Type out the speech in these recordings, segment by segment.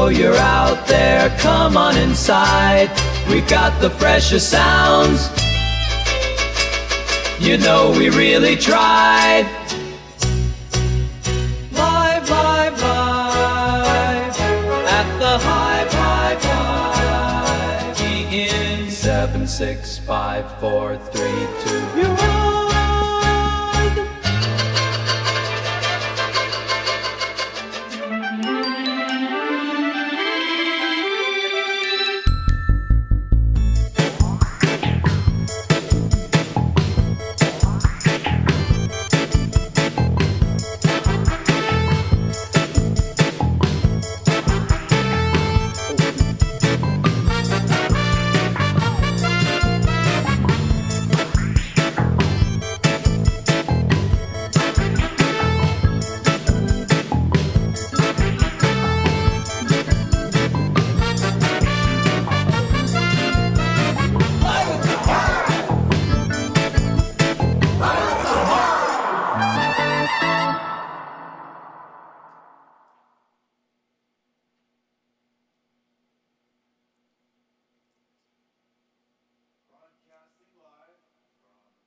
know you're out there, come on inside. We've got the freshest sounds, you know we really tried. Live, live, live at the Hive, Hive, Hive. Key in 7, 6, 5, 4, 3, 2. You're on.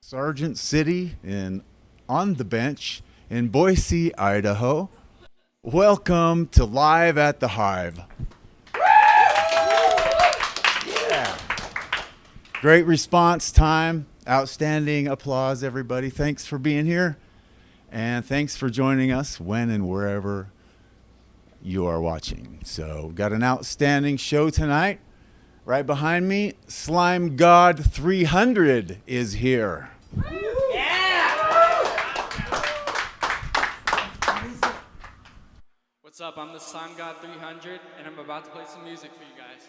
Sargent City on the bench in Boise, Idaho. Welcome to Live at the Hive. Yeah. Great response time. Outstanding applause, everybody. Thanks for being here. And thanks for joining us when and wherever you are watching. So we've got an outstanding show tonight. Right behind me, THESLIMEGOD300 is here. What's up? I'm the THESLIMEGOD300, and I'm about to play some music for you guys.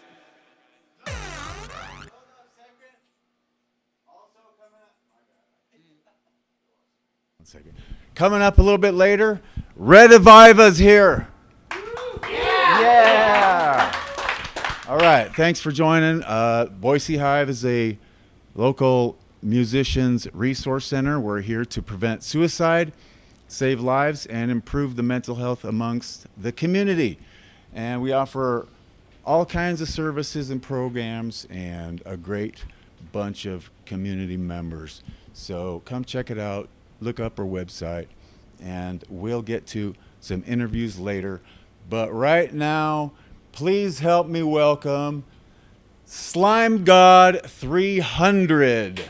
One second. Coming up a little bit later, REDIVIVA's here. Yeah! All right, thanks for joining. Boise Hive is a local musicians resource center. We're here to prevent suicide, save lives, and improve the mental health amongst the community. And we offer all kinds of services and programs and a great bunch of community members. So come check it out, look up our website, and we'll get to some interviews later. But right now, please help me welcome THESLIMEGOD300.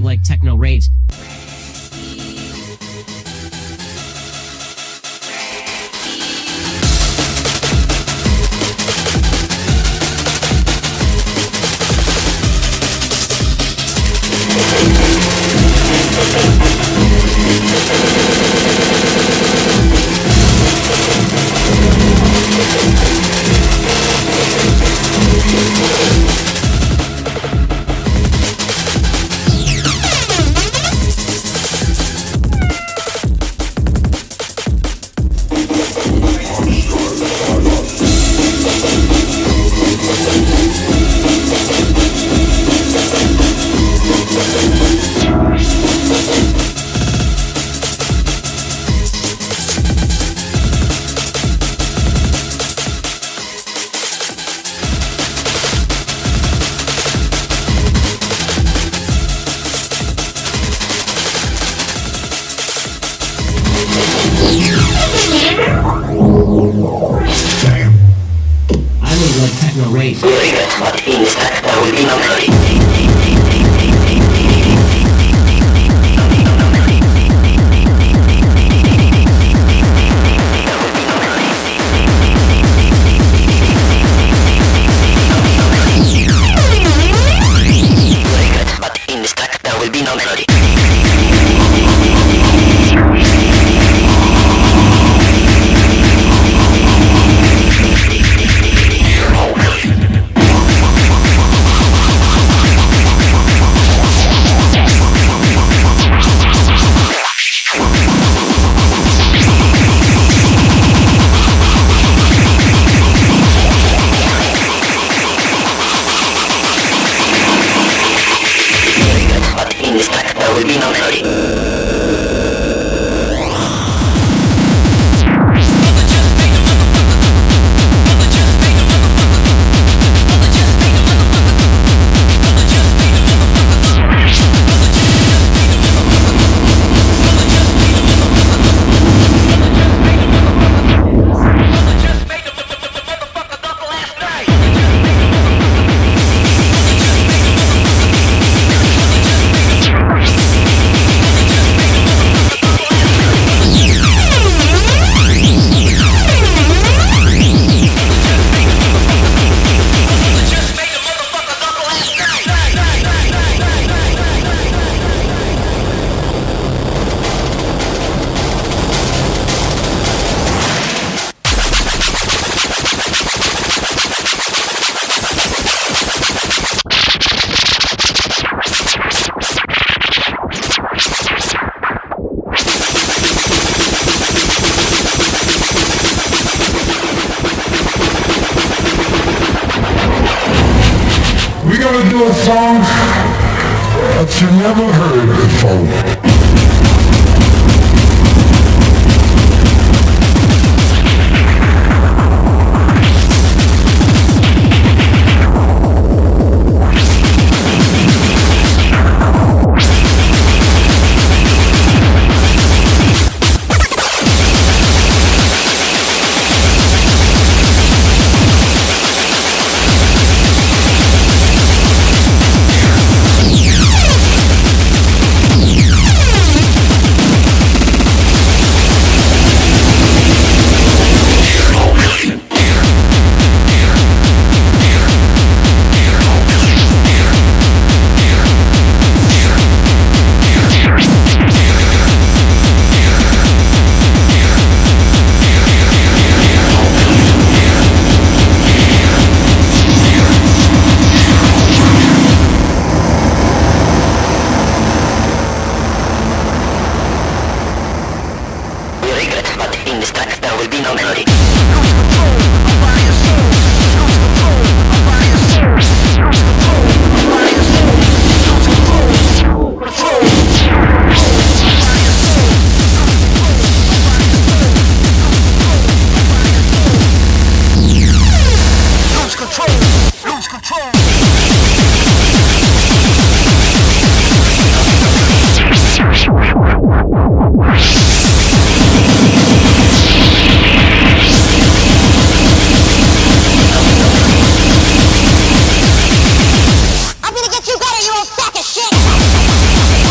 like techno raves. Do a song that you never heard before. I'm gonna get you better, you old sack of shit!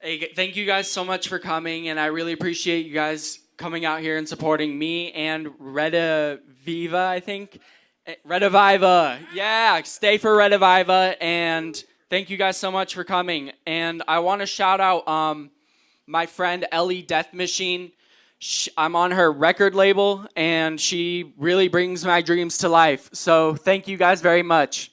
Hey, thank you guys so much for coming, and I really appreciate you guys coming out here and supporting me and REDIVIVA, I think. REDIVIVA, yeah, stay for REDIVIVA, and thank you guys so much for coming. And I want to shout out my friend Ellie Death Machine. I'm on her record label, and she really brings my dreams to life. So thank you guys very much.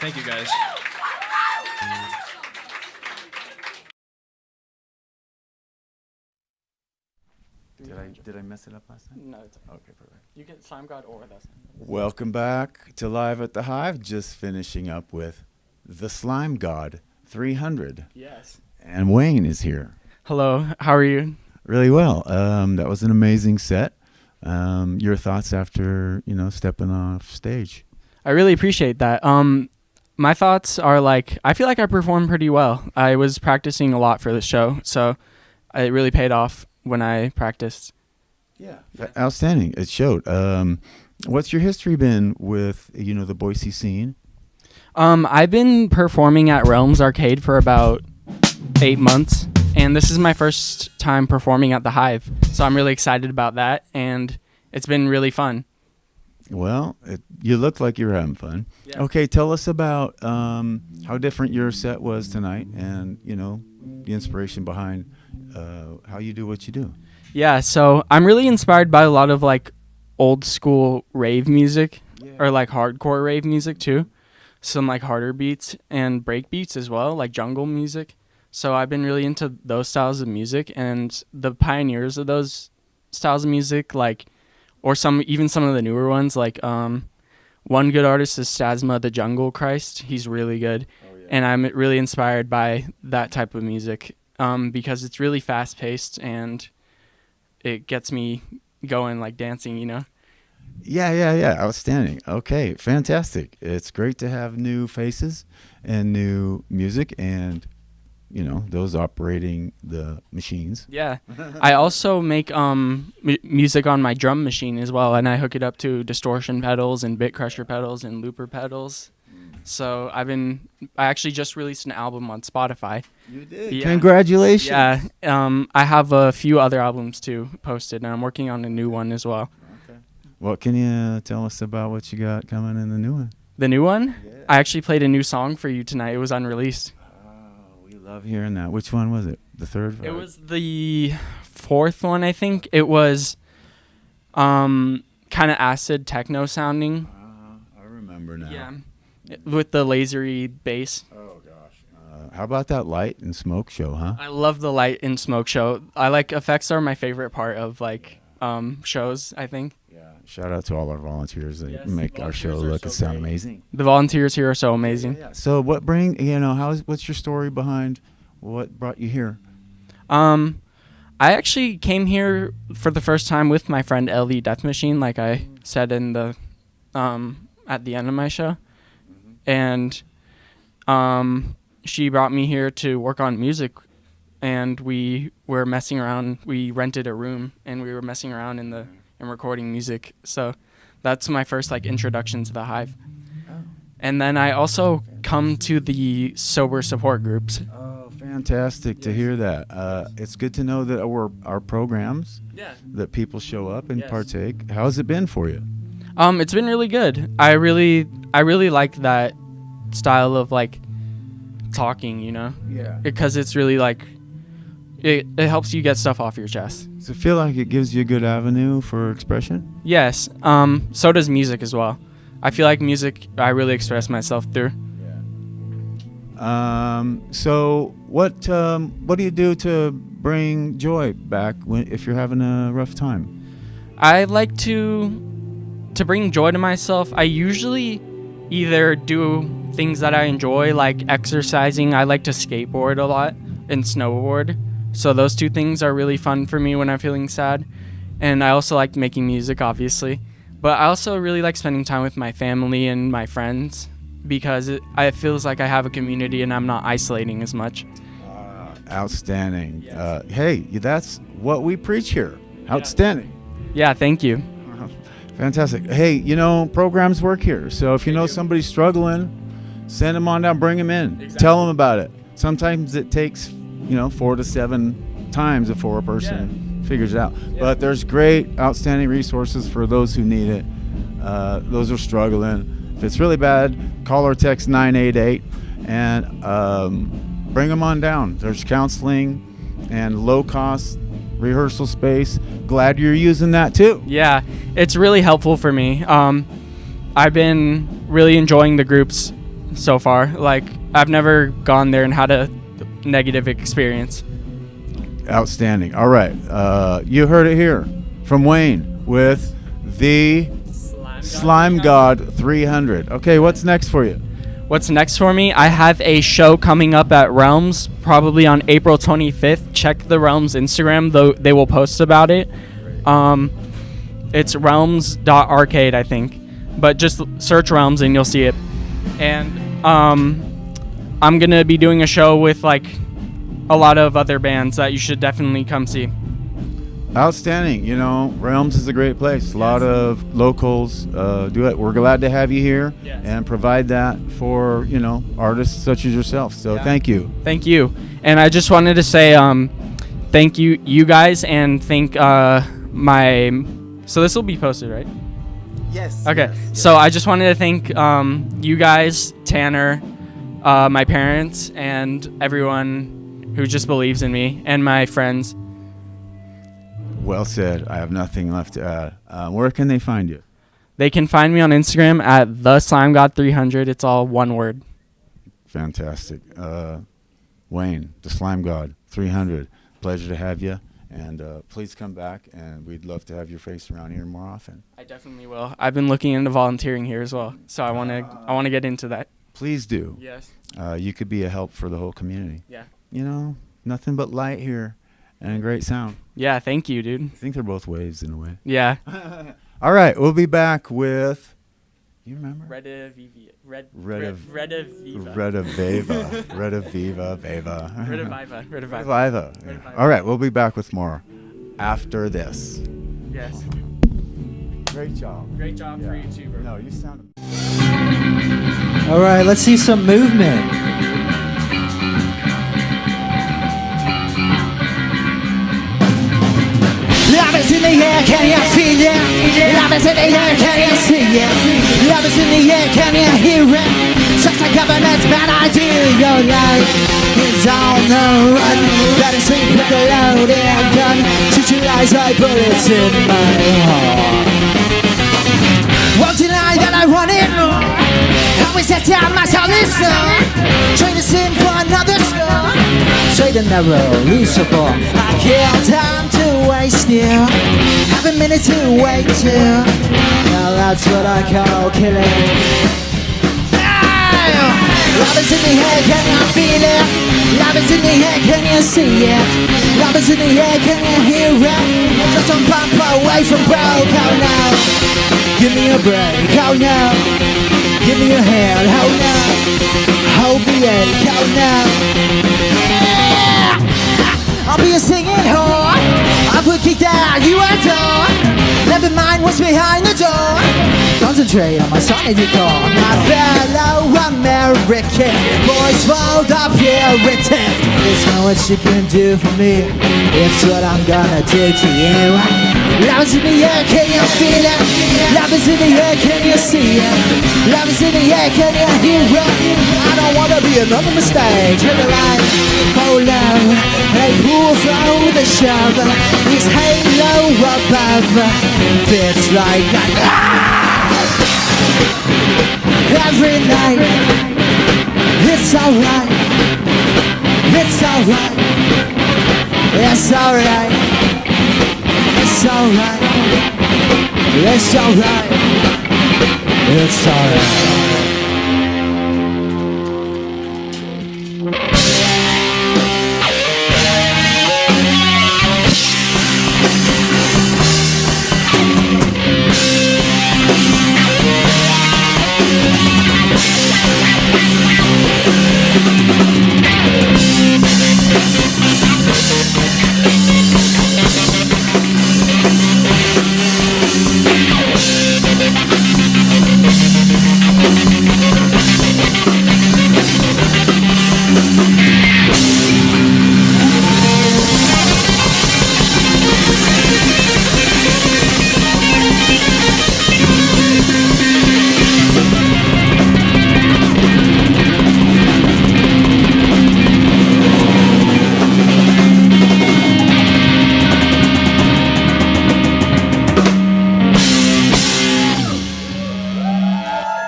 Thank you, guys. Did I mess it up last time? No, it's Okay, perfect. you get Slime God or this. Welcome back to Live at the Hive. Just finishing up with the Slime God 300. Yes. And Wayne is here. Hello, how are you? Really well. That was an amazing set. Your thoughts after, stepping off stage? I really appreciate that. My thoughts are like, I feel like I performed pretty well. I was practicing a lot for this show, so it really paid off when I practiced. Yeah. Outstanding. It showed. What's your history been with, the Boise scene? I've been performing at Realms Arcade for about 8 months, and this is my first time performing at the Hive, so I'm really excited about that, and it's been really fun. Well, you look like you're having fun. Yeah. Okay, tell us about how different your set was tonight and, the inspiration behind how you do what you do. Yeah, so I'm really inspired by a lot of like old school rave music or like hardcore rave music too. Some like harder beats and break beats as well, like jungle music. So I've been really into those styles of music, and the pioneers of those styles of music, like, or some of the newer ones, like one good artist is Stasma the Jungle Christ. He's really good. And I'm really inspired by that type of music because it's really fast paced and it gets me going, like dancing, Yeah. Outstanding. Okay, fantastic. It's great to have new faces and new music and, those operating the machines. Yeah. I also make music on my drum machine as well, and I hook it up to distortion pedals and bit crusher pedals and looper pedals. So I actually just released an album on Spotify. You did. Yeah. Congratulations. Yeah. I have a few other albums too posted, and I'm working on a new one as well. Okay. What can you tell us about what you got coming in the new one? The new one? Yeah. I actually played a new song for you tonight. It was unreleased. We love hearing that. Which one was it? The third? It was the fourth one, I think. It was kind of acid techno sounding. I remember now. Yeah. With the lasery bass. Oh, gosh. How about that light and smoke show, huh? I love the light and smoke show. Effects are my favorite part of shows, I think. Yeah. Shout out to all our volunteers that Yes, make our show volunteers are look and so sound great. amazing. The volunteers here are so amazing. Yeah. So what's your story behind what brought you here? I actually came here for the first time with my friend LV Death Machine, like I said in the at the end of my show. And she brought me here to work on music, and we were messing around. We rented a room, and we were messing around and recording music. So that's my first introduction to the Hive. And then I also come to the sober support groups. Oh, fantastic to hear that. It's good to know that our programs, that people show up and partake. How's it been for you? It's been really good. I really like that style of talking, Yeah. because it's really it helps you get stuff off your chest. Does it feel like it gives you a good avenue for expression? Yes. So does music as well. I feel like music, I really express myself through. So what do you do to bring joy back if you're having a rough time? I like to bring joy to myself. I usually either do things that I enjoy, like exercising. I like to skateboard a lot and snowboard. So those two things are really fun for me when I'm feeling sad. And I also like making music, obviously. But I also really like spending time with my family and my friends because it feels like I have a community and I'm not isolating as much. Outstanding. Hey, that's what we preach here. Outstanding. Yeah, thank you. Fantastic. Hey, programs work here. So if you know somebody's struggling, send them on down, bring them in. Exactly. Tell them about it. Sometimes it takes, 4 to 7 times before a person figures it out. Yeah. But there's great, outstanding resources for those who need it. Those are struggling. If it's really bad, call or text 988 and bring them on down. There's counseling and low-cost rehearsal space. Glad you're using that too. Yeah, it's really helpful for me. I've been really enjoying the groups so far. Like, I've never gone there and had a negative experience. Outstanding. All right. You heard it here from Wayne with the Slime God 300. Okay, what's next for you? What's next for me? I have a show coming up at Realms, probably on April 25th. Check the Realms Instagram, though they will post about it. It's realms.arcade, I think. But just search Realms and you'll see it. And I'm going to be doing a show with like a lot of other bands that you should definitely come see. Outstanding. You know, Realms is a great place. A lot of locals do it. We're glad to have you here and provide that for, you know, artists such as yourself. So thank you. Thank you. And I just wanted to say thank you guys, and thank so this will be posted, right? Yes. Okay. Yes. So I just wanted to thank you guys, Tanner, my parents, and everyone who just believes in me, and my friends. Well said. I have nothing left to add. Where can they find you? They can find me on Instagram at THESLIMEGOD300. It's all one word. Fantastic. Wayne, the Slime God 300. Pleasure to have you. And please come back, and we'd love to have your face around here more often. I definitely will. I've been looking into volunteering here as well, so I want to get into that. Please do. Yes. You could be a help for the whole community. Yeah. You know, nothing but light here and great sound. Yeah, thank you, dude. I think they're both waves in a way. Yeah. All right, we'll be back with, you remember? Rediviva. Rediviva. Rediviva. All right, we'll be back with more after this. Yes. Great job. Great job for you too, bro. No, you sound... All right, let's see some movement. Love is in the air, can you feel it? Love is in the air, can you see it? Love is in the air, can you hear it? Just a government's bad idea. Your life is on the run. Better sleep with a loaded gun. Shoot your eyes like bullets in my heart. Won't deny that I want it more. Always set down my solid soul. Trade us in for another score. Straight and narrow, reachable. I can't time to waste you. Have a minute to wait till. Now that's what I call killing. Love is in the air, can you feel it? Love is in the air, can you see it? Love is in the air, can you hear it? Just one bump away from broke, oh no. Give me a break, oh no. Give me your hand, oh no. Hold the ache, oh no. Yeah! I'll be a singing whore. I will kick down you adore. Never mind what's behind the door. Concentrate on my sonic decor. My fellow American boys fold up Puritan. It's not what you can do for me. It's what I'm gonna do to you. Love is in the air, can you feel it? Love is in the air, can you see it? Love is in the air, can you hear it? I don't wanna be another mistake. Turn the light, oh low. They pull through the shovel. His halo above fits like every night. It's alright. It's alright. It's alright. It's alright. It's alright. It's alright.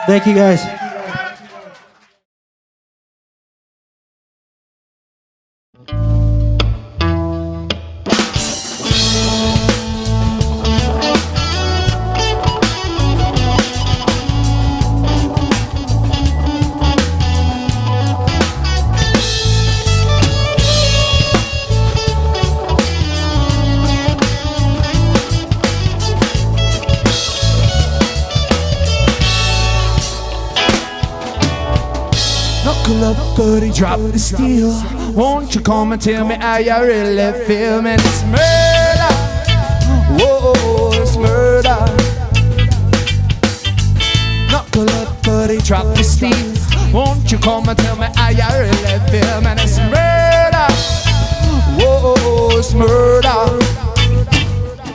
Thank you guys. Knuckle up, buddy, drop the steel. Won't you come and tell me how you really feel? Man, it's murder. Whoa, it's murder. Knuckle up, buddy, drop the steel. Won't you come and tell me how you really feel? Man, it's murder. Whoa, it's murder.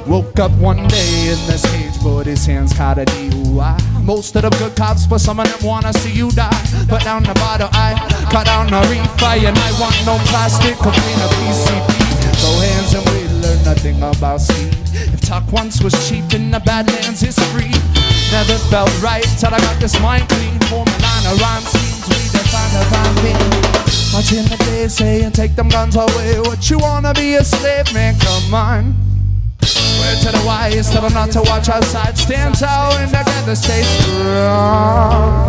Woke up one day in this cage, but his hands caught a DUI. Most of them good cops, but some of them wanna see you die. Put down the bottle, I cut down the reefer, and I want no plastic, complete a PCP. Go hands and we learn nothing about speed. If talk once was cheap in the Badlands, it's free. Never felt right till I got this mind clean. Form a line of rhyme schemes, we define the fine thing. Watching the day saying take them guns away. What you wanna be a slave, man, come on. Word to the wise, tell them not to watch outside. Stand tall and together stay strong.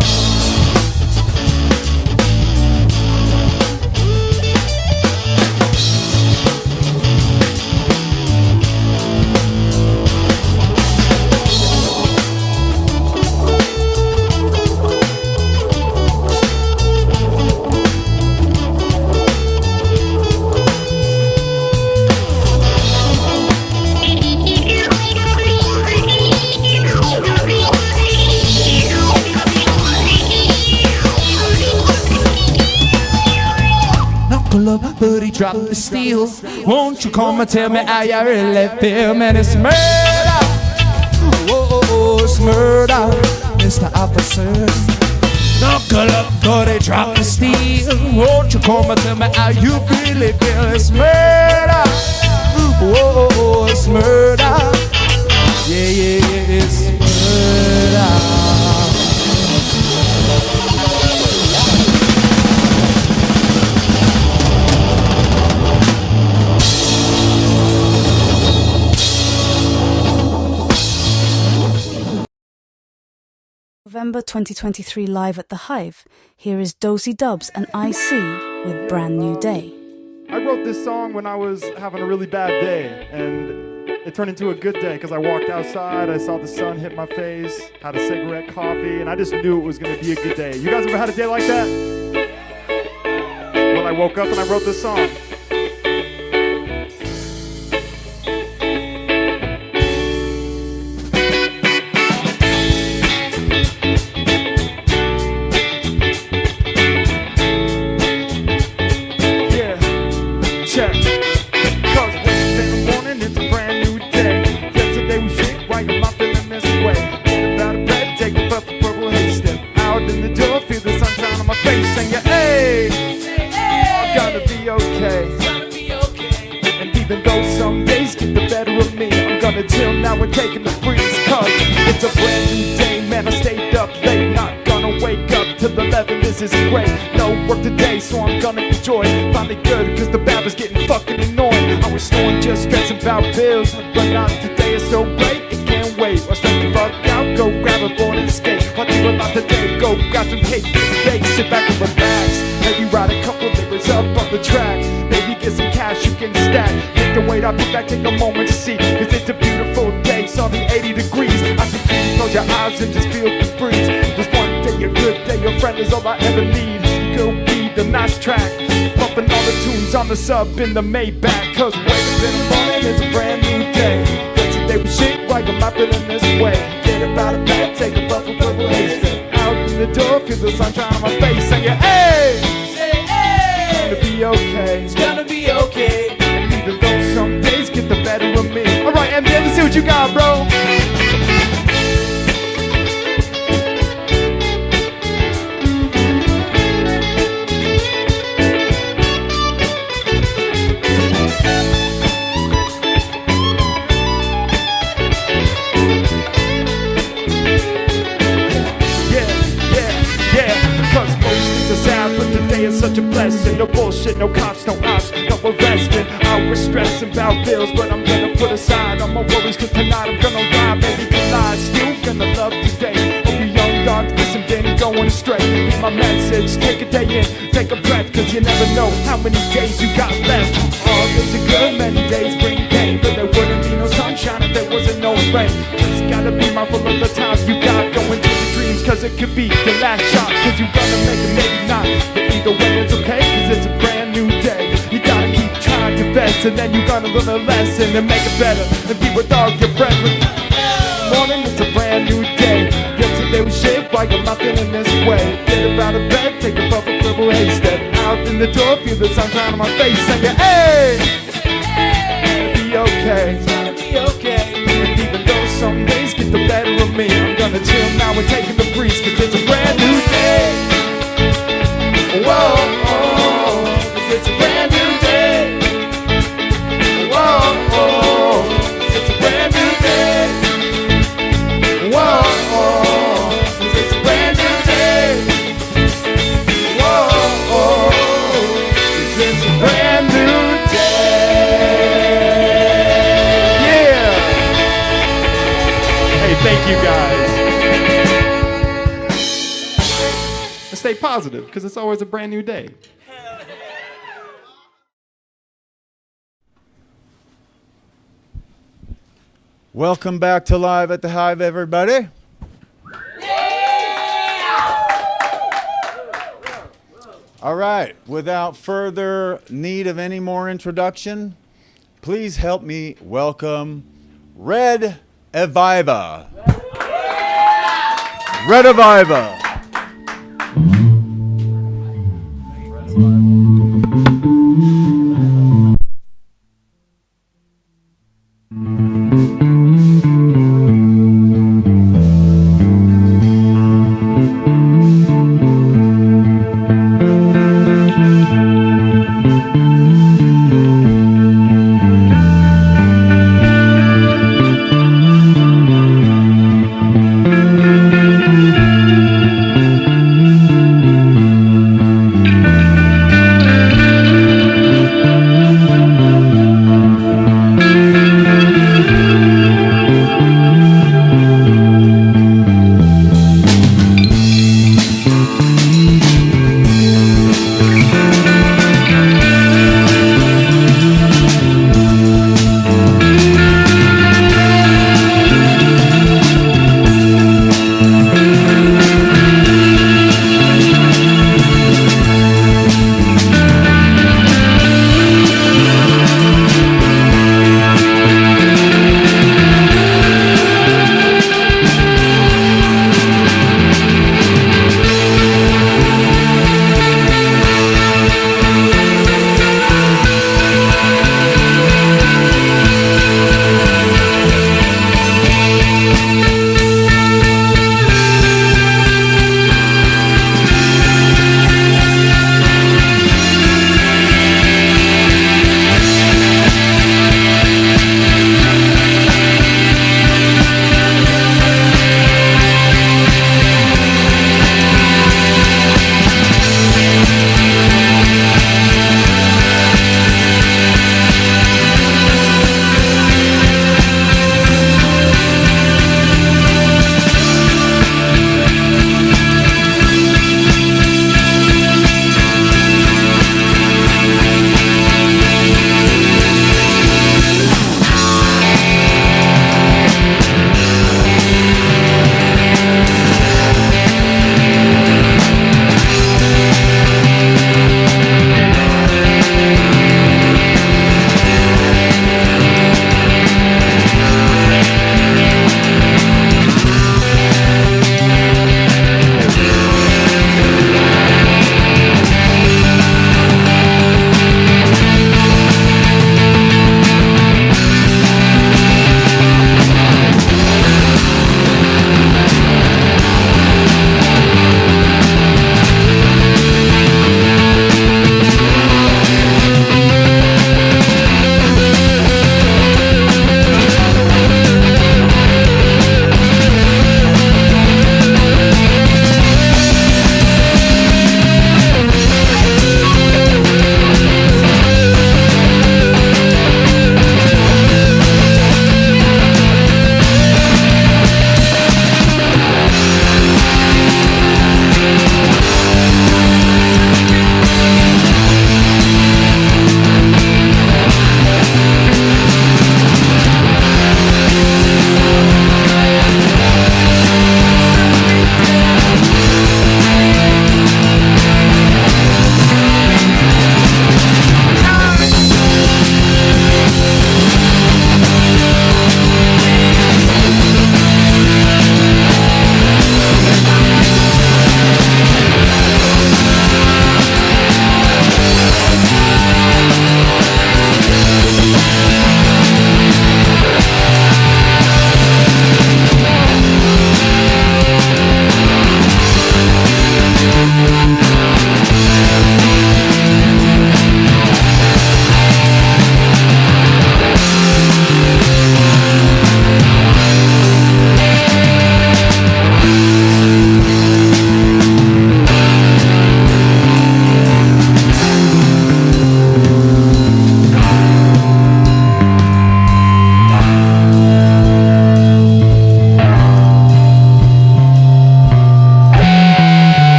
Buddy, drop the steel. Won't you come and tell me how you really feel? Man, it's murder. Whoa, it's murder. Mr. Officer, knuckle up, buddy, drop the steel. Won't you come and tell me how you really feel? It's murder. Whoa, it's murder. Yeah, yeah, yeah, it's murder. November 2023 live at the Hive. Here is Dosey Dubs and IC with Brand New Day. I wrote this song when I was having a really bad day, and it turned into a good day because I walked outside, I saw the sun hit my face, had a cigarette, coffee, and I just knew it was going to be a good day. You guys ever had a day like that? Well, I woke up and I wrote this song. Chill now and taking the breeze, cause it's a brand new day. Man, I stayed up late, not gonna wake up till 11. This is great, no work today, so I'm gonna enjoy. Finally good, cause the bad was getting fucking annoying. I was snoring, just stressing about bills, but not today is so great, it can't wait. Or start the fuck out, go grab a board and skate. What do about the day, go grab some cake, bake, sit back and relax. Maybe write a couple lyrics up on the track. Maybe get some cash you can stack. Take the weight off your back, take a moment to see, cause it's a beautiful day, sunny 80 degrees. I can please close your eyes and just feel the breeze. Just one day, a good day, your friend is all I ever need. Good weed, a nice track, bumping all the tunes on the sub in the Maybach. Cause wake up in the morning, it's a brand new day. Yesterday was shit, like I'm feeling this way. Get up out of bed, take a puff of purple haze. Out in the door, feel the sunshine on my face. Say hey, say hey, it's gonna be okay, it's gonna be okay. And even though some days get the better of me. Alright, MJ, let's see what you got, bro. Such a blessing, no bullshit, no cops, no ops, no arresting. I was stressing about bills, but I'm gonna put aside all my worries, cause tonight I'm gonna ride, maybe collide. Still gonna love today. Hope you young dogs listen, then going astray. Hear my message, take a day in, take a breath, cause you never know how many days you got left. All days are good, many days bring pain, but there wouldn't be no sunshine if there wasn't no rain. Just gotta be mindful of the time you got, going to the dreams, cause it could be your last shot, cause you gonna make it, maybe not. either way it's okay, cause it's a brand new day. You gotta keep trying your best, and then you're gonna learn a lesson and make it better, and be with all your brethren. Morning, it's a brand new day. Yesterday was shit, why you're nothing in this way. Get up out of bed, take a puff of purple haze, step out in the door, feel the sunshine on my face, sing it, hey! It's gonna be okay, it's gonna be okay. And even though some days get the better of me, I'm gonna chill now and take the breeze, cause it's a brand new day. Whoa, oh, cause it's a brand new day. Whoa, oh, cause it's a brand new day. Whoa, oh, cause it's a brand new day. Whoa, oh, cause it's a brand new day. Yeah. Hey, thank you guys. And stay positive, because it's always a brand new day. Welcome back to Live at the Hive, everybody. All right, without further need of any more introduction, please help me welcome REDIVIVA. REDIVIVA.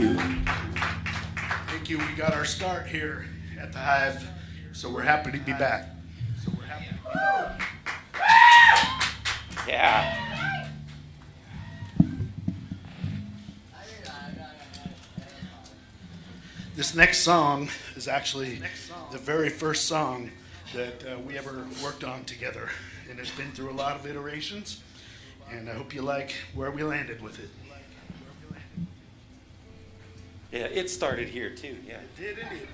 you. Thank you. We got our start here at the Hive, so we're happy to be back. Yeah. This next song is actually the very first song that we ever worked on together, and it's been through a lot of iterations, and I hope you like where we landed with it. Yeah, it started here too, yeah. It did indeed.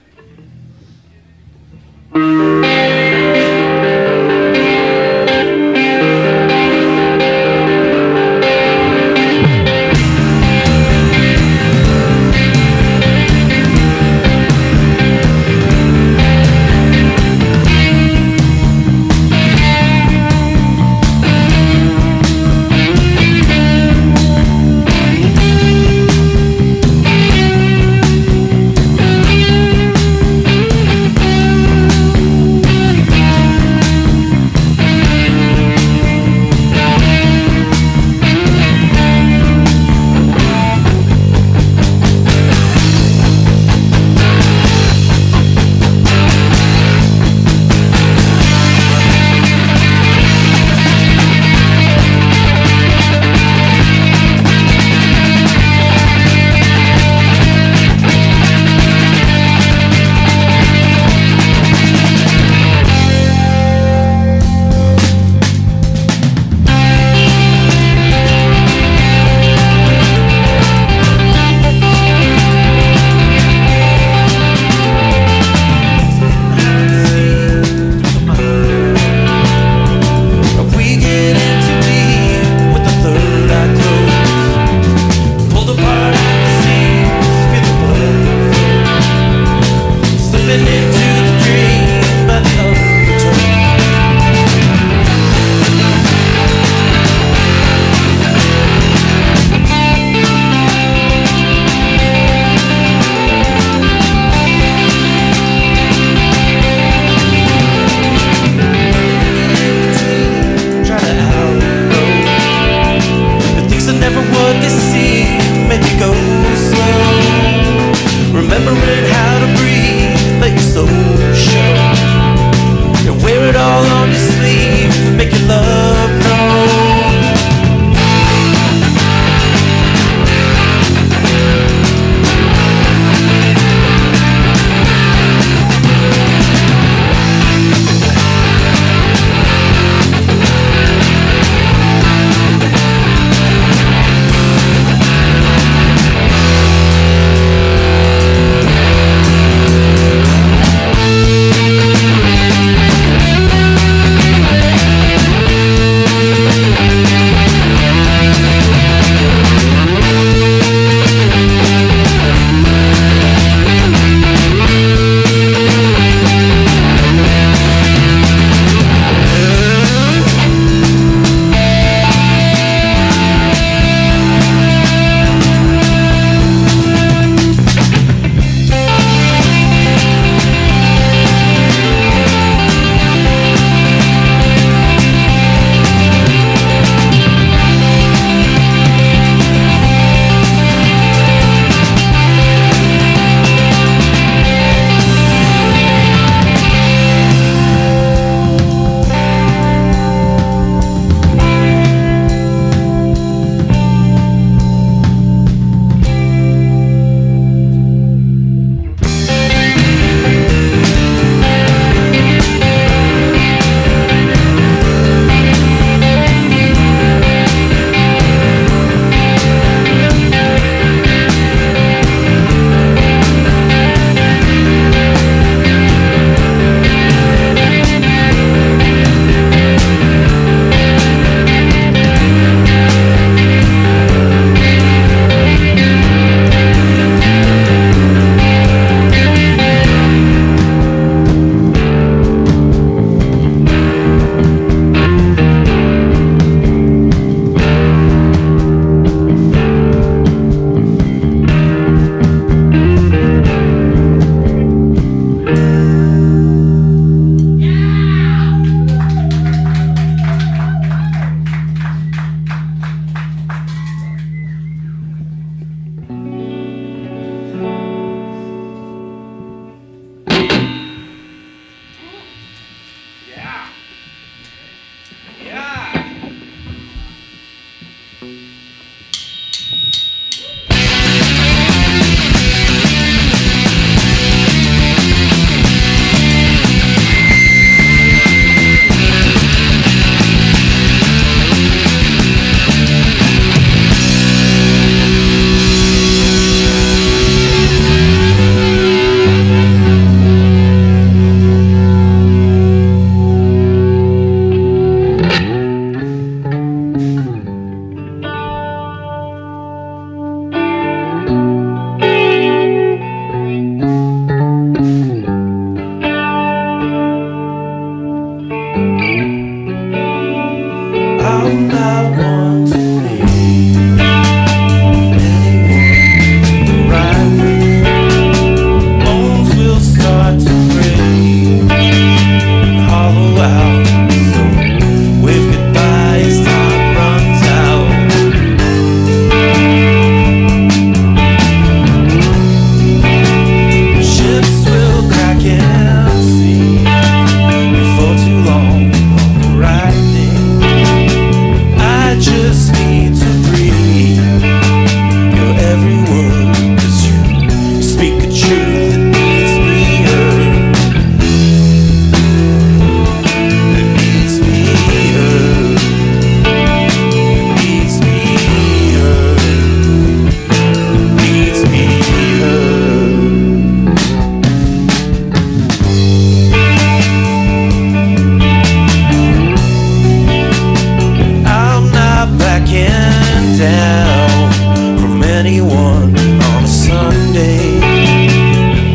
anyone on a Sunday.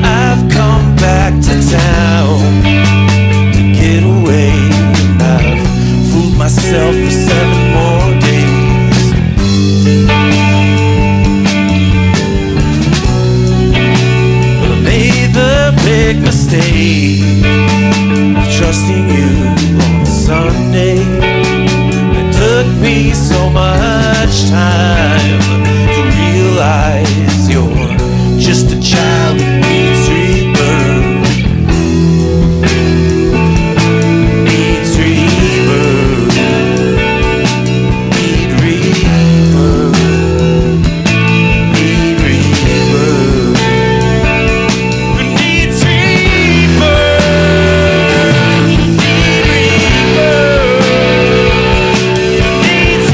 I've come back to town to get away, and I've fooled myself for 7 more days. But I made the big mistake of trusting you on a Sunday. It took me so much time to realize you're just a child who needs rebirth. Needs rebirth. Need rebirth. Need rebirth. Needs rebirth. Need rebirth. Needs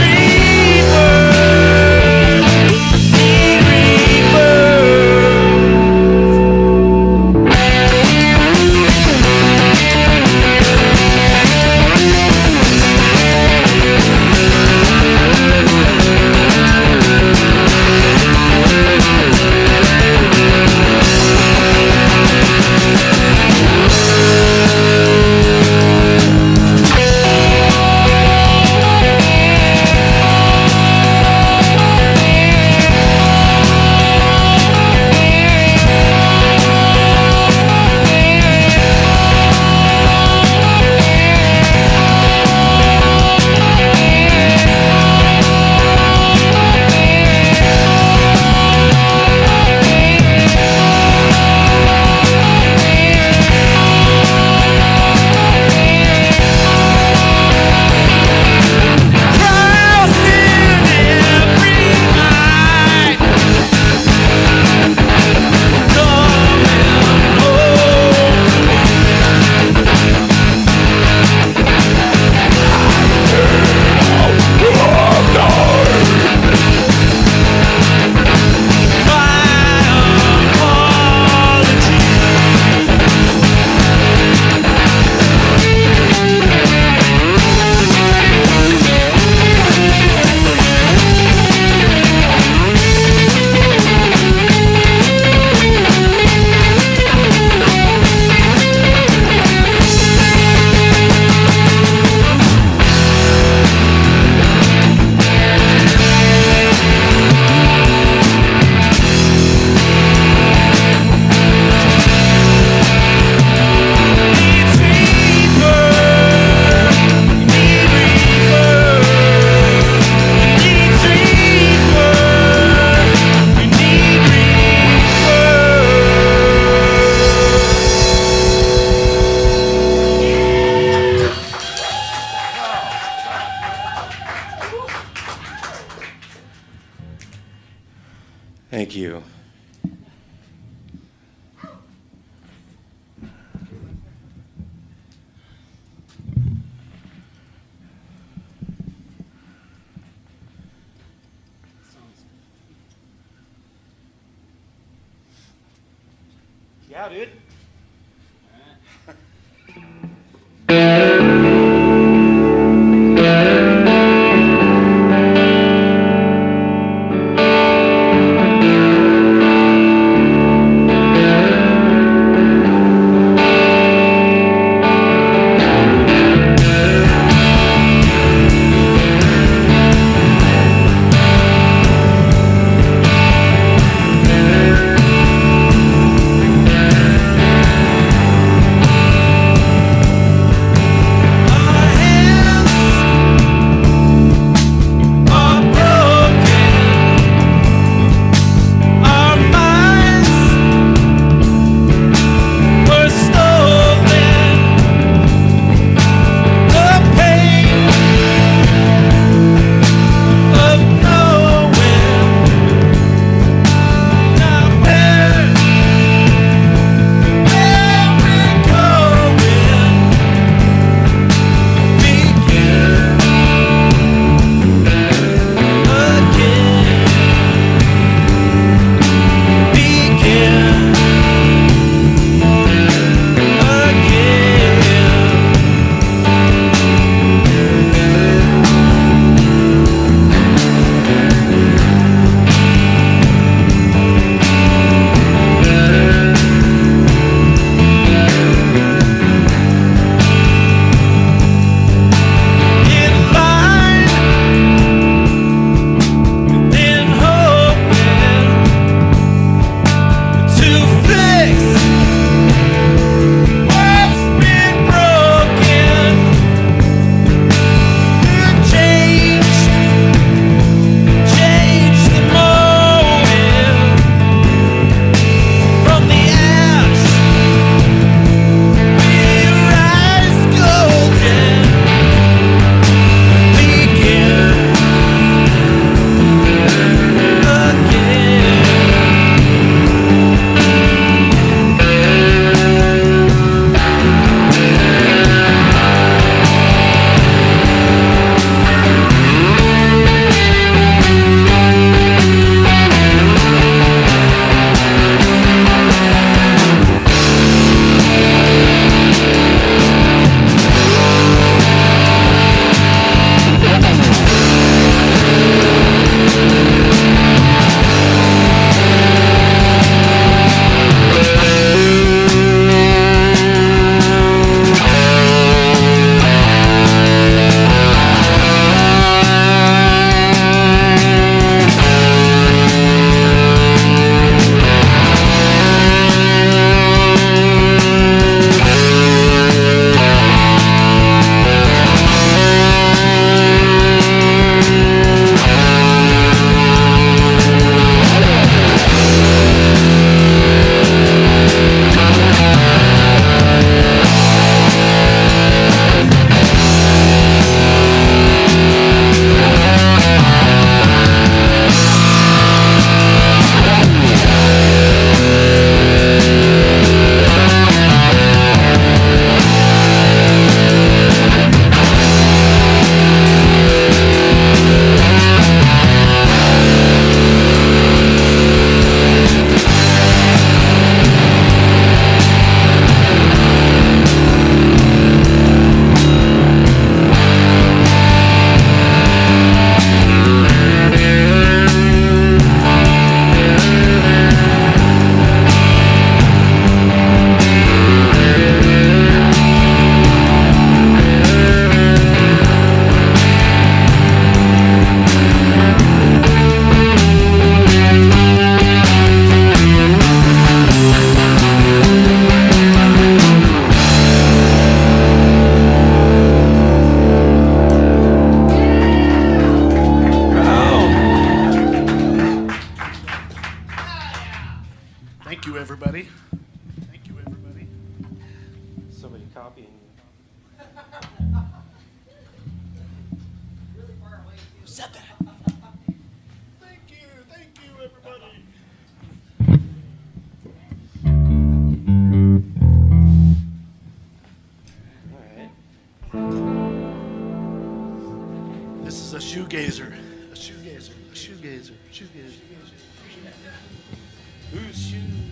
Thank you. Yeah, dude. Thank you, everybody. Thank you, everybody. Somebody copying you. Who said that? Thank you, everybody. All right. This is a shoegazer. A shoegazer. A shoegazer. Shoegazer. Whose shoes?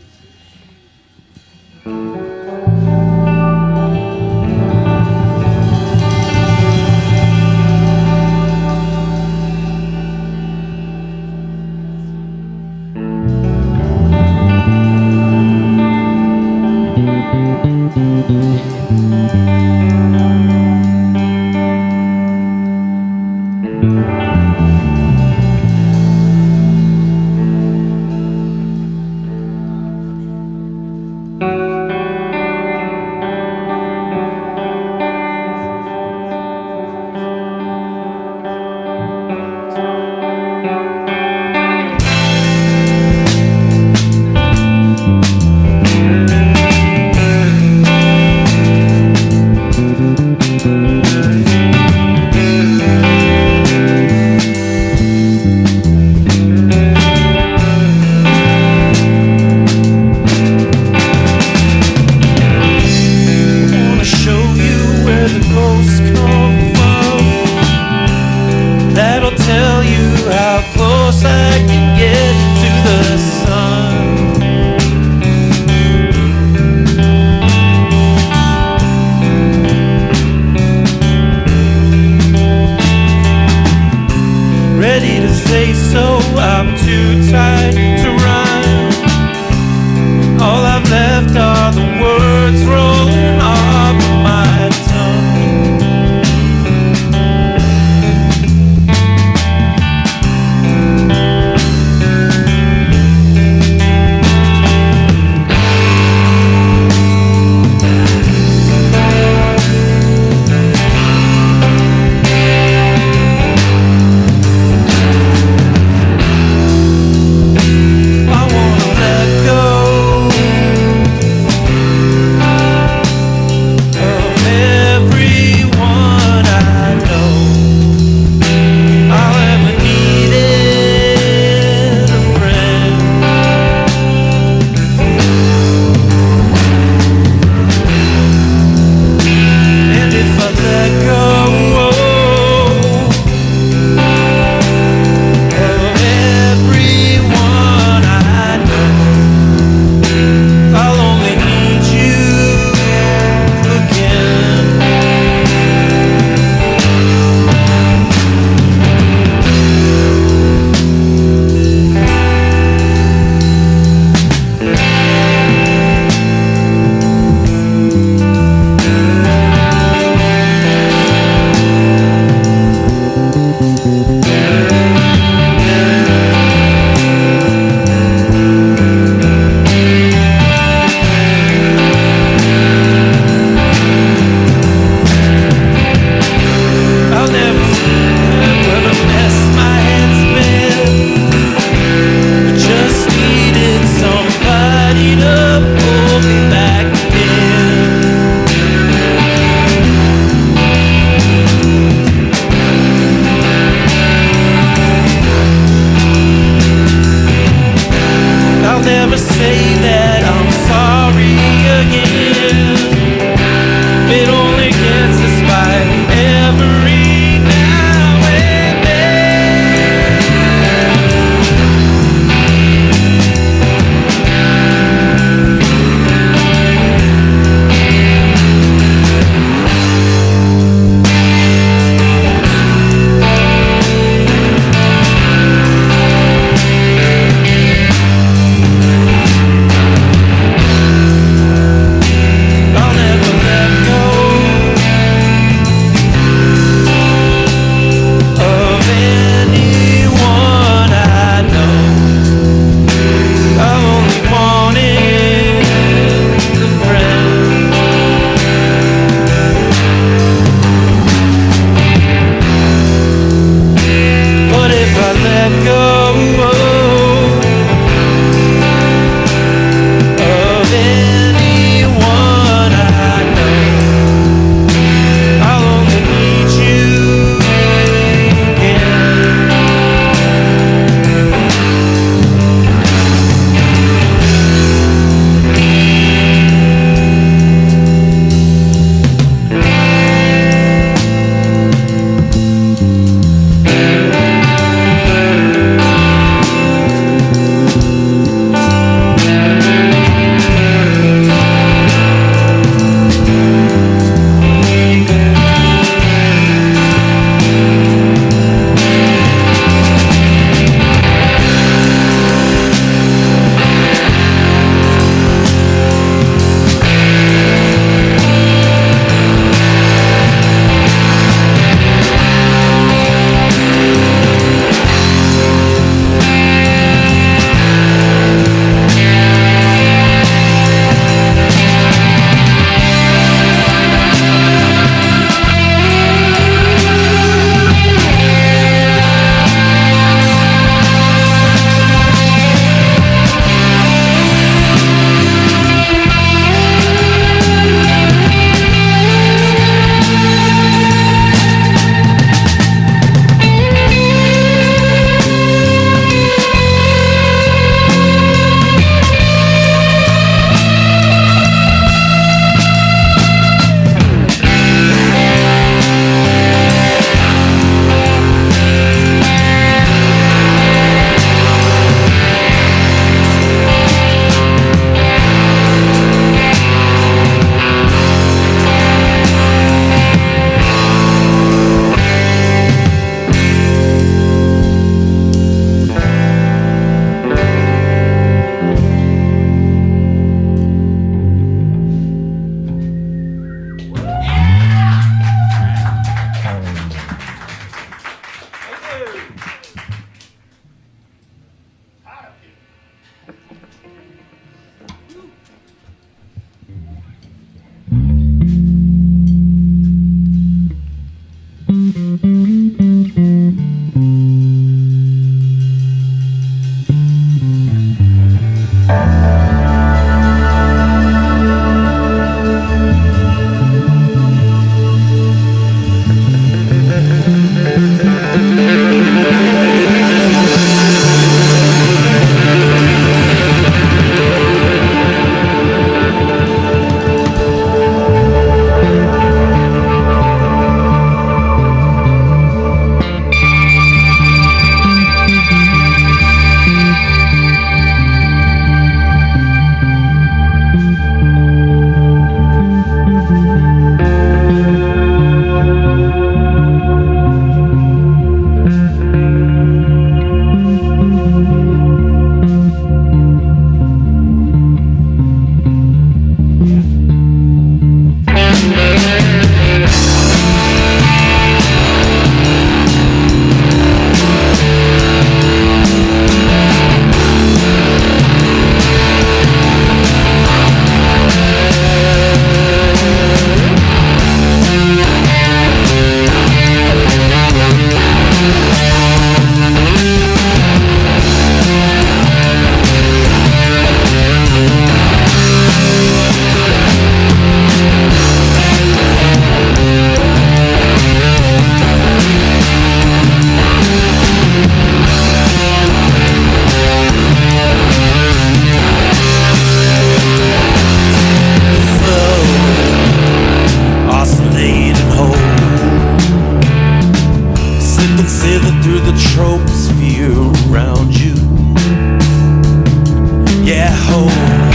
home.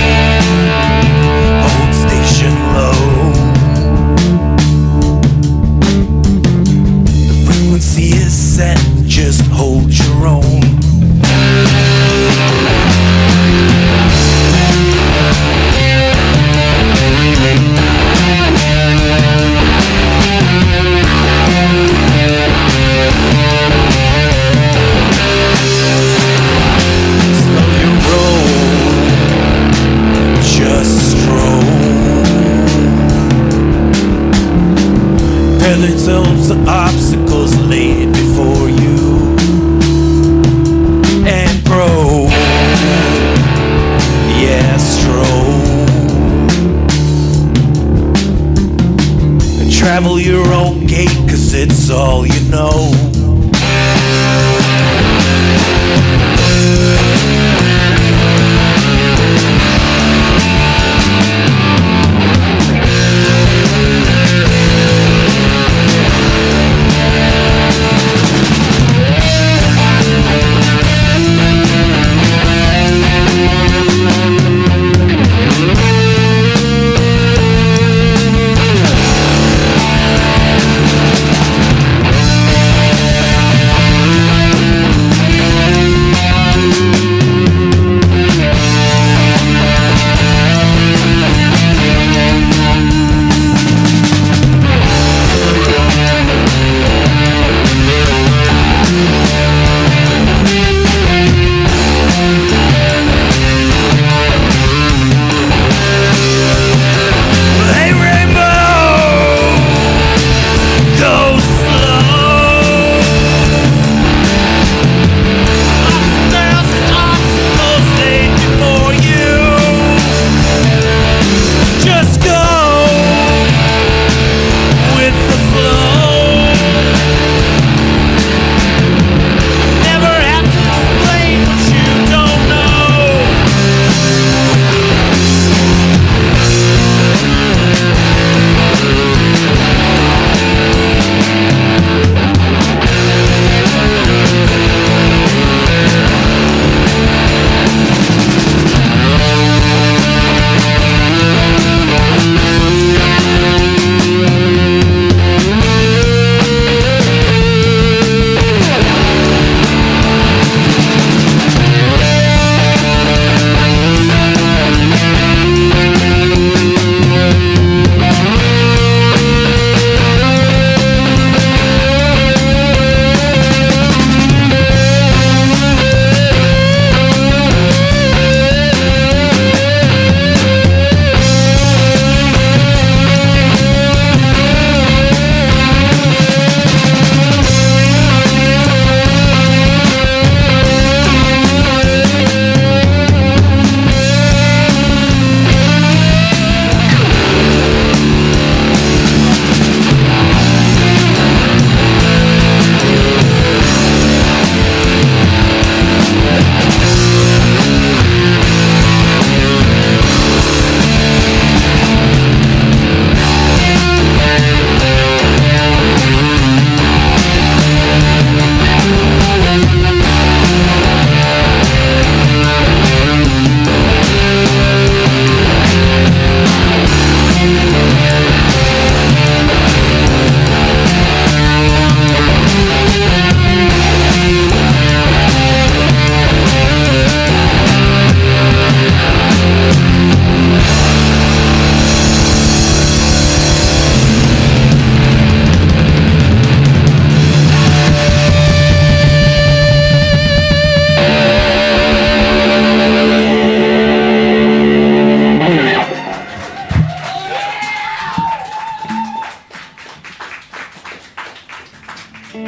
Hold station low. The frequency is set, just hold your own. Slow your roll, just stroll. Barely tells the obstacles laid before you, and grow. Yeah, stroll. And travel your own gait, 'cause it's all you know. Hey Rainbow, go slow. There's obstacles laid before you. Just go with the flow. Never have to explain what you don't know.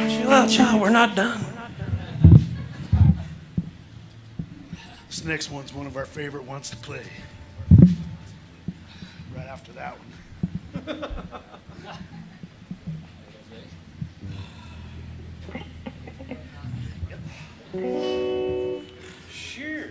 Chill out, child, we're not done. This next one's one of our favorite ones to play. Right after that one. Sure.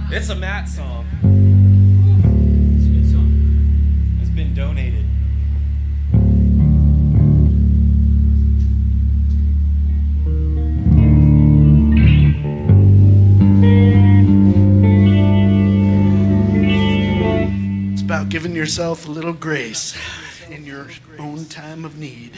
It's a Matt song. It's a good song. It's been donated. It's about giving yourself a little grace in your own time of need.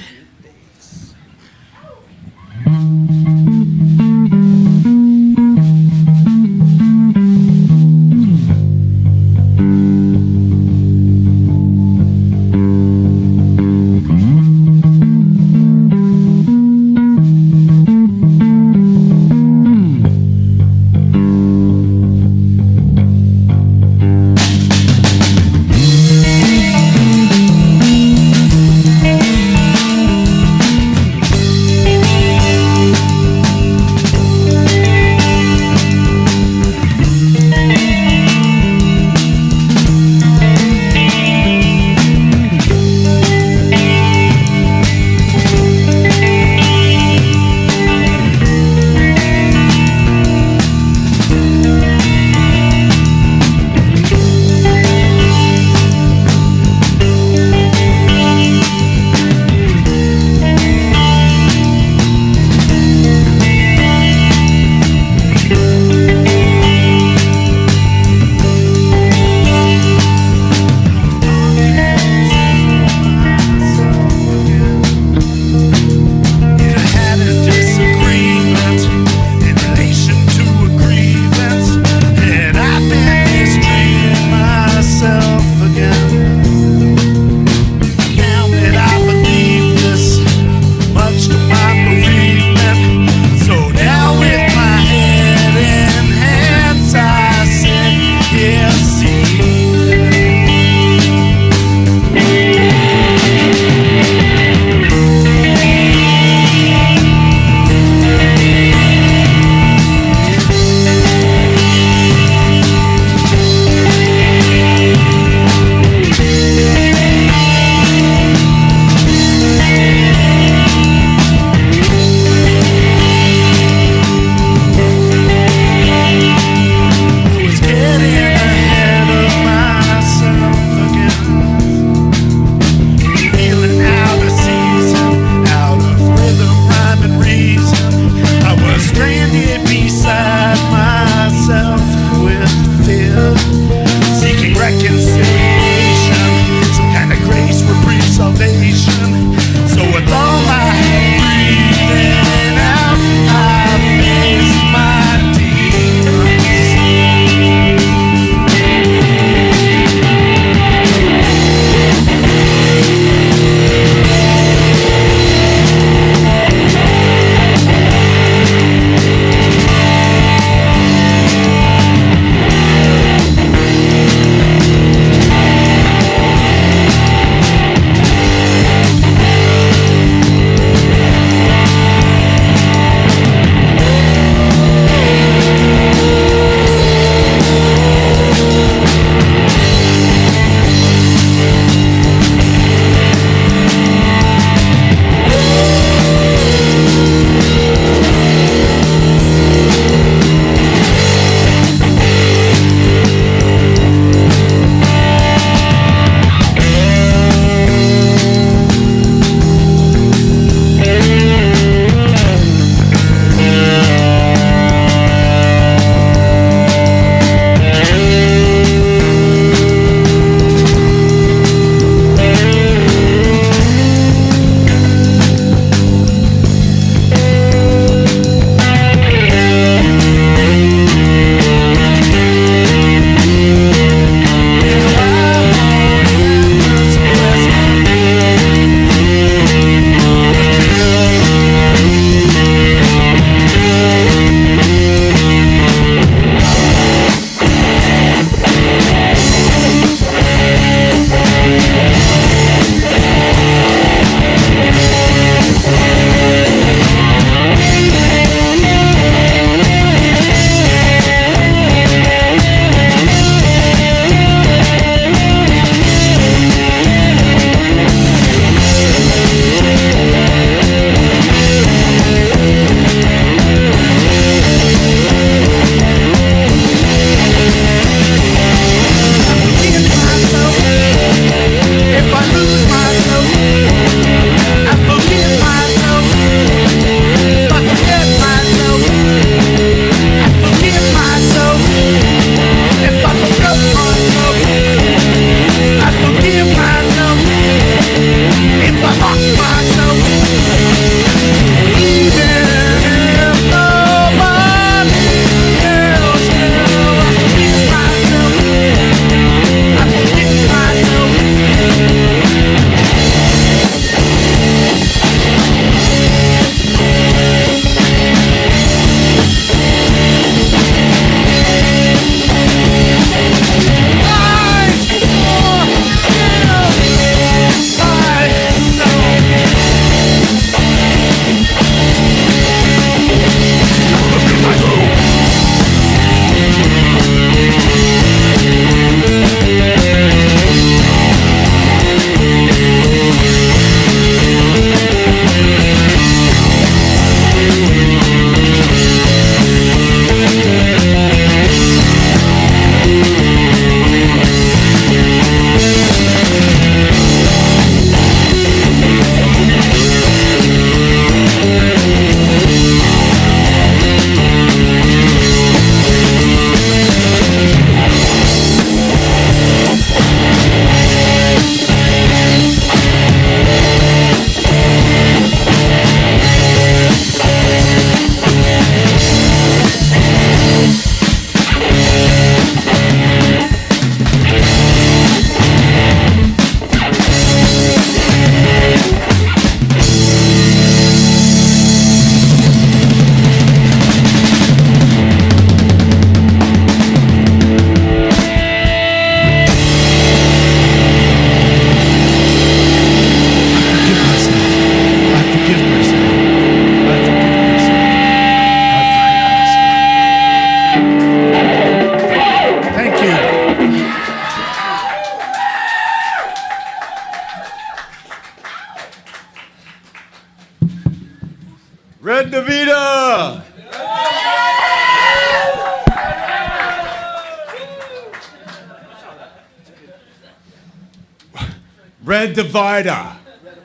Red Divider.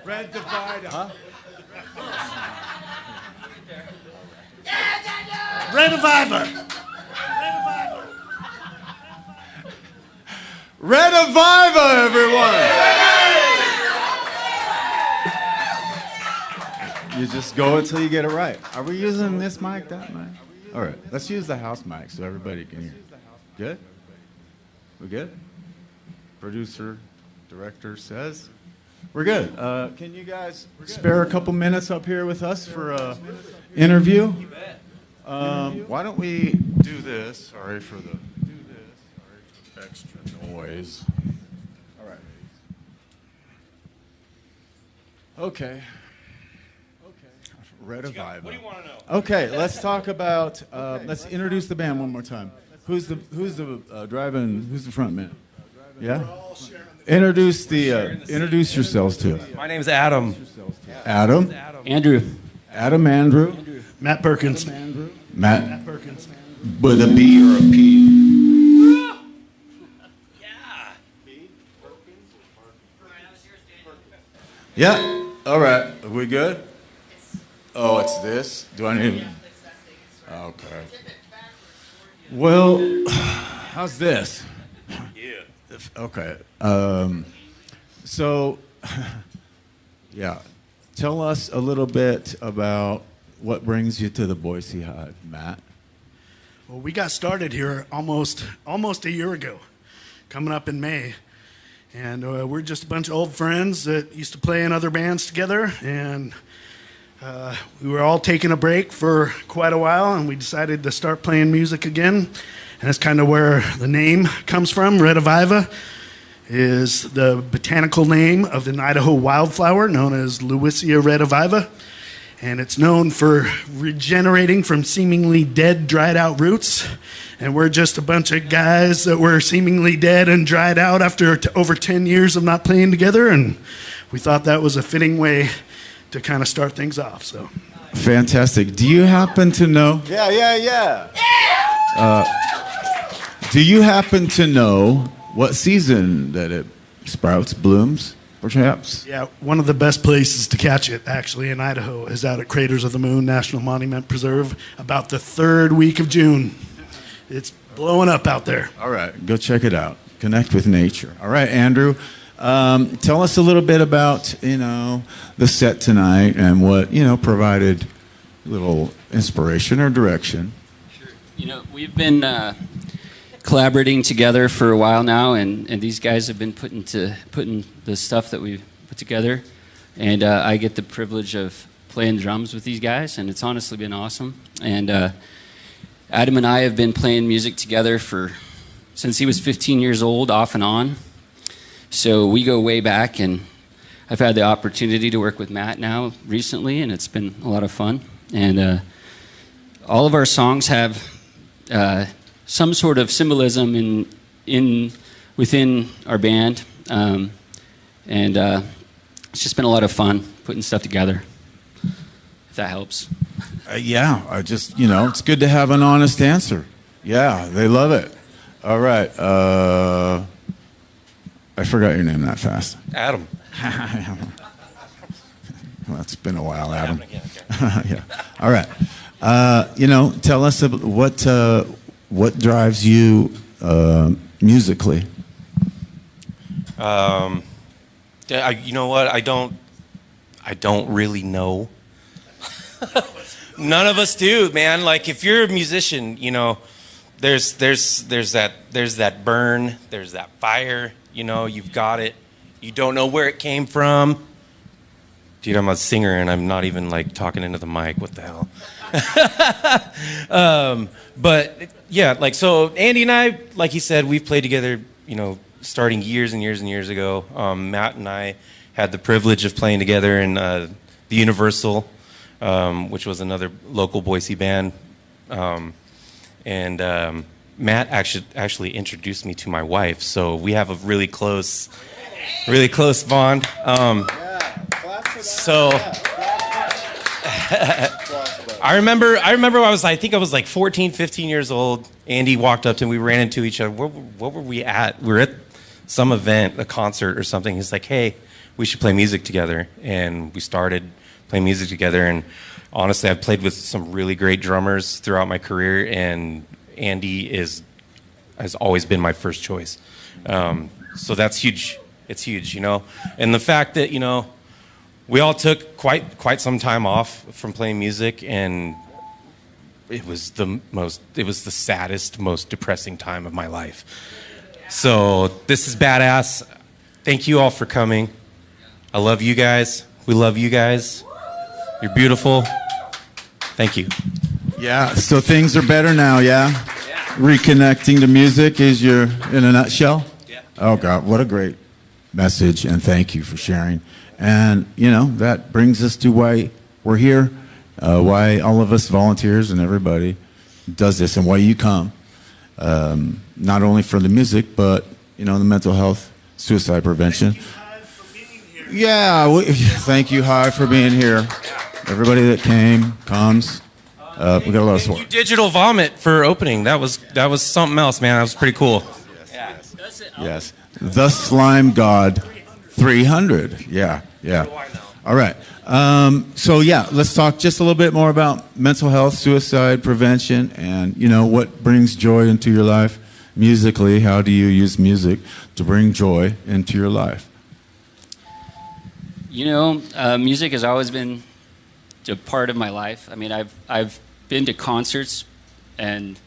Red Divider. Huh? REDIVIVA. REDIVIVA, everyone. You just go until you get it right. Are we using this mic, that mic? All right, let's use the house mic so everybody can hear. Good? We good? Producer, director says we're good. Can you guys spare a couple minutes up here with us for an interview? Why don't we do this? Sorry for the extra noise. All right. Okay. REDIVIVA. What do you want to know? Okay, let's talk about. Let's introduce the band one more time. Who's the driving? Who's the front man? Yeah. Introduce yourselves to. My name's Adam. Adam. Andrew. Andrew. Matt Perkins. Matt Perkins. with a B or a P. Yeah. All right. Are we good? Oh, it's this? Do I need... Okay. Well, how's this? Yeah. Okay. So, yeah. Tell us a little bit about what brings you to the Boise Hive, Matt. Well, we got started here almost a year ago, coming up in May. And we're just a bunch of old friends that used to play in other bands together. And we were all taking a break for quite a while, and we decided to start playing music again. And that's kind of where the name comes from. REDIVIVA is the botanical name of an Idaho wildflower known as Lewisia rediviva. And it's known for regenerating from seemingly dead, dried out roots. And we're just a bunch of guys that were seemingly dead and dried out after over 10 years of not playing together. And we thought that was a fitting way to kind of start things off. So, fantastic. Do you happen to know? Yeah. Do you happen to know what season that it sprouts, blooms, perhaps? Yeah, one of the best places to catch it, actually, in Idaho is out at Craters of the Moon National Monument Preserve, about the third week of June. It's blowing up out there. All right, go check it out. Connect with nature. All right, Andrew, tell us a little bit about, the set tonight and what, provided a little inspiration or direction. Sure. We've been collaborating together for a while now, and these guys have been putting the stuff that we've put together, and I get the privilege of playing drums with these guys, and it's honestly been awesome. And Adam and I have been playing music together since he was 15 years old, off and on. So we go way back, and I've had the opportunity to work with Matt now recently, and it's been a lot of fun. And all of our songs have some sort of symbolism within our band, and it's just been a lot of fun putting stuff together, if that helps. Yeah, it's good to have an honest answer. Yeah, they love it. All right. I forgot your name that fast. Adam. Well, it's been a while, Adam. Yeah. All right. Tell us about what drives you musically. You know what? I don't really know. None of us do, man. Like, if you're a musician, there's that burn, there's that fire. You've got it. You don't know where it came from. Dude, I'm a singer and I'm not even talking into the mic. What the hell? But yeah, so Andy and I, like he said, we've played together, starting years and years and years ago. Matt and I had the privilege of playing together in the Universal, which was another local Boise band. Matt actually introduced me to my wife, so we have a really close bond. So I remember I think I was 14, 15 years old. Andy walked up to me, we ran into each other. What were we at? We were at some event, a concert or something. He's like, "Hey, we should play music together. And we started playing music together. And honestly, I've played with some really great drummers throughout my career, and Andy has always been my first choice. So that's huge. It's huge, you know. And the fact that, you know, we all took quite some time off from playing music, and it was the saddest, most depressing time of my life. So this is badass. Thank you all for coming. I love you guys. We love you guys. You're beautiful. Thank you. Yeah, so things are better now, yeah? Reconnecting to music is your, in a nutshell? Yeah. Oh, God, what a great message, and thank you for sharing. And, you know, that brings us to why we're here, why all of us volunteers and everybody does this, and why you come. Not only for the music, but, you know, the mental health, suicide prevention. Yeah, thank you, Hive, for being here. Everybody that comes. We got a lot of support. Digital Vomit for opening. That was something else, man. That was pretty cool. Yes. The Slime God 300. Yeah. All right. So yeah, let's talk just a little bit more about mental health, suicide prevention, and you know what brings joy into your life musically. How do you use music to bring joy into your life? You know, music has always been a part of my life. I mean, I've been to concerts, and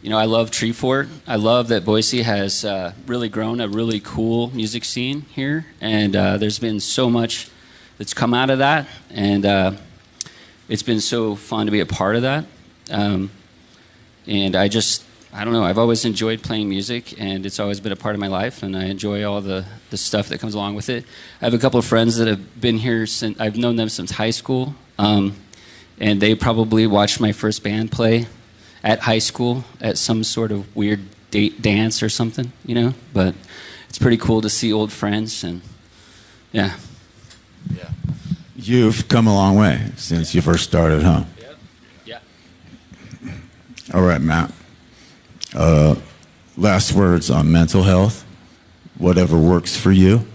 you know, I love Treefort. I love that Boise has really grown a really cool music scene here, and there's been so much that's come out of that, and it's been so fun to be a part of that. And I don't know, I've always enjoyed playing music, and it's always been a part of my life, and I enjoy all the stuff that comes along with it. I have a couple of friends that have been here since, I've known them since high school, and they probably watched my first band play at high school at some sort of weird dance or something, you know? But it's pretty cool to see old friends, and yeah. You've come a long way since you first started, huh? Yeah. All right, Matt. Last words on mental health, whatever works for you.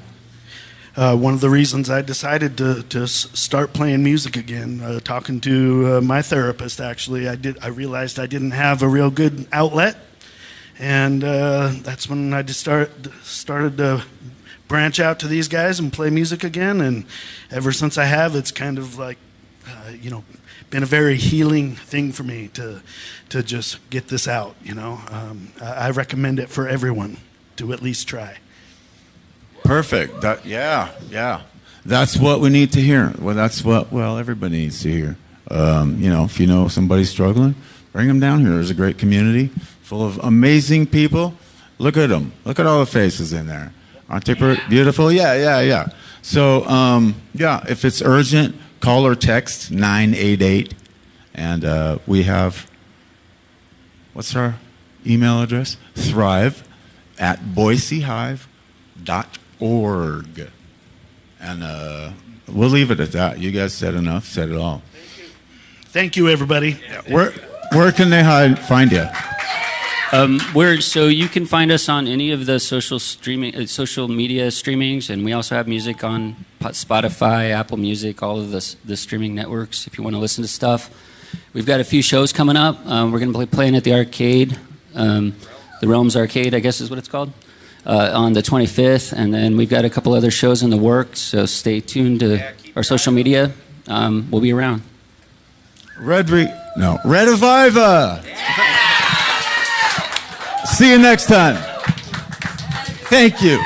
One of the reasons I decided to start playing music again, talking to my therapist, actually, I realized I didn't have a real good outlet, and that's when I just started to branch out to these guys and play music again. And ever since I have, it's kind of like, you know, been a very healing thing for me to just get this out. You know, I recommend it for everyone to at least try. Perfect. Yeah. That's what we need to hear. Well, that's what everybody needs to hear. You know, if you know somebody's struggling, bring them down here. There's a great community full of amazing people. Look at them. Look at all the faces in there. Aren't they beautiful? Yeah. So, yeah, if it's urgent, call or text 988. And we have, what's our email address? thrive@boisehive.org. And we'll leave it at that. You guys said enough, said it all. Thank you, everybody. Where can they find you? So you can find us on any of the social media streamings, and we also have music on Spotify, Apple Music, all of the streaming networks. If you want to listen to stuff, we've got a few shows coming up. We're going to be playing at the arcade, the Realms Arcade, I guess is what it's called, on the 25th, and then we've got a couple other shows in the works. So stay tuned to our social media. We'll be around. REDIVIVA. See you next time. Thank you.